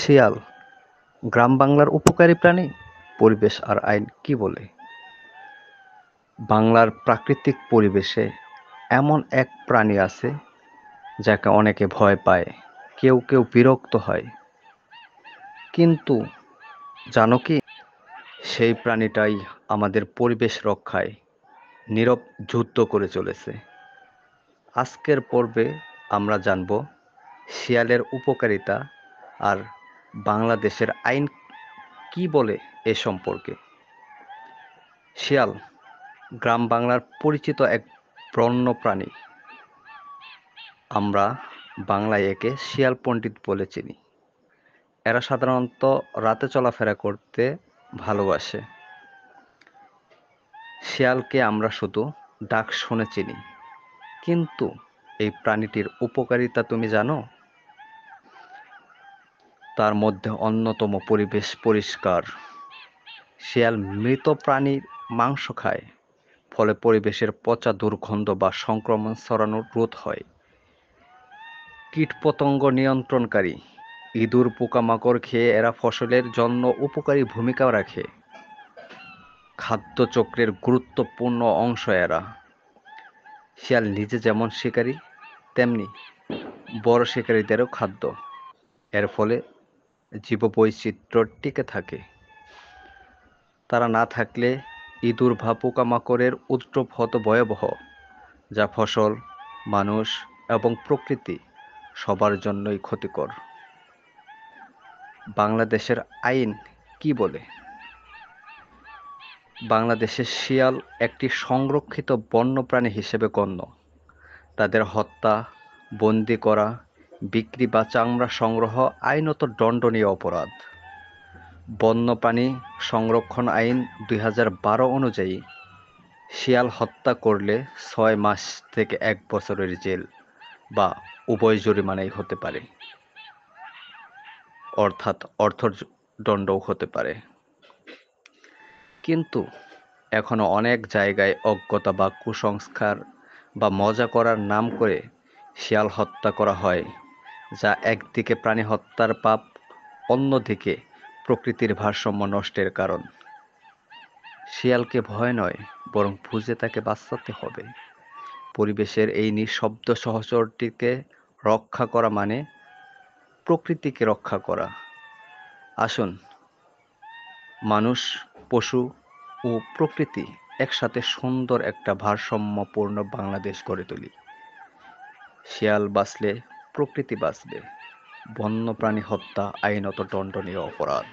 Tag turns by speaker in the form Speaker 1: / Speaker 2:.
Speaker 1: শিয়াল গ্রাম বাংলার উপকারী প্রাণী। পরিবেশ আর আইন কি বলে? বাংলার প্রাকৃতিক পরিবেশে এমন এক প্রাণী আছে যাকে অনেকে ভয় পায়, কেউ কেউ বিরক্ত হয়, কিন্তু জানো কি, সেই প্রাণীটাই আমাদের পরিবেশ রক্ষায় নীরব যুদ্ধ করে চলেছে। আজকের পর্বে আমরা জানব শিয়ালের উপকারিতা আর বাংলাদেশের আইন কি বলে এ সম্পর্কে। শিয়াল গ্রাম বাংলার পরিচিত এক বন্য প্রাণী। আমরা বাংলায় একে শিয়াল পণ্ডিত বলে চিনি। এরা সাধারণত রাতে চলাফেরা করতে ভালোবাসে। শিয়ালকে আমরা শুধু ডাক শুনে চিনি, কিন্তু এই প্রাণীটির উপকারিতা তুমি জানো? তার মধ্যে অন্যতম পরিবেশ পরিষ্কার। শিয়াল মৃত প্রাণীর মাংস খায়, ফলে পরিবেশের পচা দুর্গন্ধ বা সংক্রমণ ছড়ানোর রোধ হয়। কীটপতঙ্গ নিয়ন্ত্রণকারী। ইঁদুর পোকামাকড় খেয়ে এরা ফসলের জন্য উপকারী ভূমিকা রাখে। খাদ্য চক্রের গুরুত্বপূর্ণ অংশ এরা। শিয়াল নিজে যেমন শিকারী, তেমনি বড় শিকারীদেরও খাদ্য। এর ফলে জীববৈচিত্র্য টিকে থাকে। তারা না থাকলে ইঁদুর বা পোকামাকড়ের উপদ্রব হতো ভয়াবহ, যা ফসল, মানুষ এবং প্রকৃতি সবার জন্যই ক্ষতিকর। বাংলাদেশের আইন কি বলে? বাংলাদেশে শিয়াল একটি সংরক্ষিত বন্যপ্রাণী হিসেবে গণ্য। তাদের হত্যা, বন্দী করা, বিক্রি বা চামড়া সংগ্রহ আইনত দণ্ডনীয় অপরাধ। বন্যপ্রাণী সংরক্ষণ আইন ২০১২ অনুযায়ী শিয়াল হত্যা করলে ৬ মাস থেকে ১ বছরের জেল বা উভয় জরিমানাই হতে পারে, অর্থাৎ অর্থদণ্ডও হতে পারে। কিন্তু এখনো অনেক জায়গায় অজ্ঞতা বা কুসংস্কার বা মজা করার নাম করে শিয়াল হত্যা করা হয়, যা একদিকে প্রাণী হত্যার পাপ, অন্যদিকে প্রকৃতির ভারসাম্য নষ্টের কারণ। শিয়ালকে ভয় নয়, বরং বুঝে তাকে বাঁচাতে হবে। পরিবেশের এই নিঃশব্দ সহচরটিকে রক্ষা করা মানে প্রকৃতিকে রক্ষা করা। আসুন, মানুষ, পশু ও প্রকৃতি একসাথে সুন্দর একটা ভারসাম্যপূর্ণ বাংলাদেশ গড়ে তুলি। শিয়াল বাঁচলে প্রকৃতি বাঁচবে। বন্যপ্রাণী হত্যা আইনত দণ্ডনীয় অপরাধ।